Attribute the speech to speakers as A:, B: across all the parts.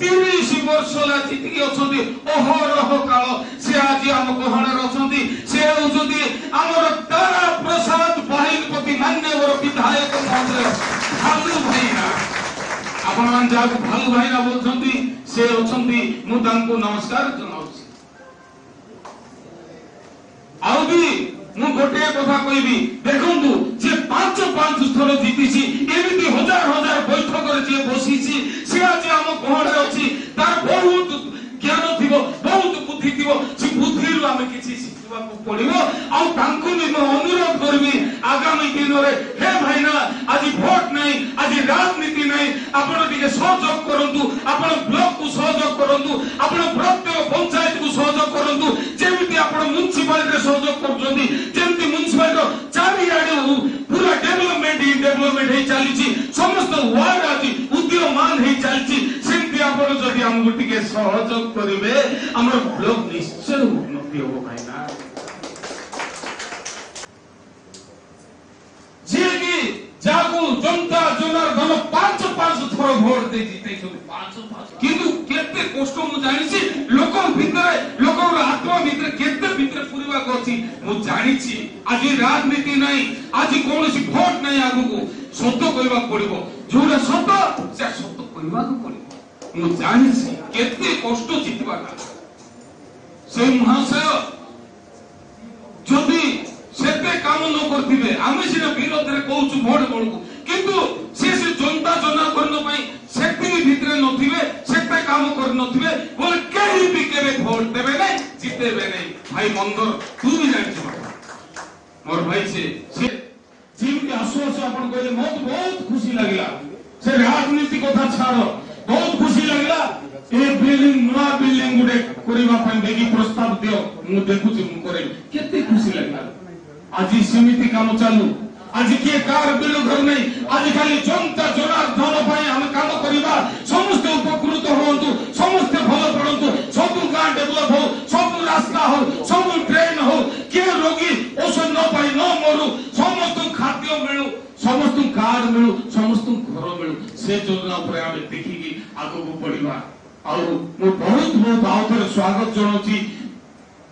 A: 30 वर्ष ला जीतिकी अछंती अहरह काल से आज आम गहणार अछंती से होउछंती हमर तारा प्रसाद बाहिलपति मान्यवर विधायक महोदय भालू भाईना आपण मान जाक भालू भाईना बोलछंती से अछंती मु तांको नमस्कार जनाउछि आउ भी मु गोटे कथा कहबी देखंतु जे 5 थर जीतिछि एमिति हजार हजार बैठक रे जे बसिछि से आज हम गहणार अछि तार बहुत ज्ञान थिबो बहुत बुद्धि थिबो से बुद्धि रु हम किछि शिखबा को पड़िबो आ तांको भी म अनुरोध करबी आगामी दिन रे हे भाईना आज वोट नहीं आज राजनीति नहीं आपण टिके सहयोग करंतु आपण ब्लॉक को सहयोग करंतु आपण प्रत्येक पंचायत को सहयोग करंतु जेमिति आपण म्युनिसिपालिटी सहयोग करजोंदी जेमिति म्युनिसिपालिटी चारि आडे पूरा डेवलपमेंट हे चलीछि समस्त वार्ड आज उद्यमान हे चलीछि सेमति आपण जदि हमहु टिके सहयोग करिवे हमर ब्लॉक निश्चय उन्नति होबो भाईना जेकी जागु जनता जनार्दन 5 थर भोट दे जीते सब 5 किंतु केते कष्ट मु जानिछि लोक भितरे लोकर आत्मा भितरे केते भितरे पुरीवा कोछि मु जानिछि आज राजनीति नहीं आज कोनोसी भोट नहीं आगु को सत्य कहबा पड़िबो जोरा सत्य से सत्य कहबा को पड़िबो मु जानिछि केते कष्ट जीतबा का से महाशय जदि सेते काम न करथिबे आमे सिना विरोध रे कहउछु भोट बळकु किंतु से जनता जनार्दन पई सेति भितरे नथिबे सेते काम कर नथिबे बोले केही भी केबे भोट देबे नै जितेबे नै भाई मंदर तू भी जानि छ मोर भाई से जीव के आश्वास अपन कहले मत बहुत खुशी लागला से राजनीति कथा छाड़ बहुत खुशी लागला ए बिल्डिंग नवा बिल्डिंग गुडे करिबा पई बेगी प्रस्ताव दियो मु देखुछि मु करे केते खुशी लागला आज समिति काम चालू आज किए कार विरोध नहीं आज खाली जनता जनार्दन भाई हम काम करिबा समस्त उपकृत होंतु समस्त भल पड़ंतु सब गां डेवलप हो सब रास्ता हो सब ट्रेन हो के रोगी औषध न पाई न मरु समस्त खाद्य मिलु समस्त कार्ड मिलु समस्त घर मिलु से योजना पर हम देखिकी आगो को पड़िबा और मो बहुत आउथर स्वागत जणोची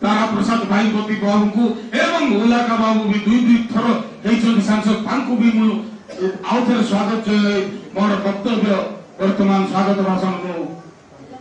A: तारा प्रसाद भाईपति बाबू को एवं ओलाका बाबू भी दुई थर हेचन सांसद तांको भी मु आउथर स्वागत मोर वक्तव्य वर्तमान स्वागत भाषण को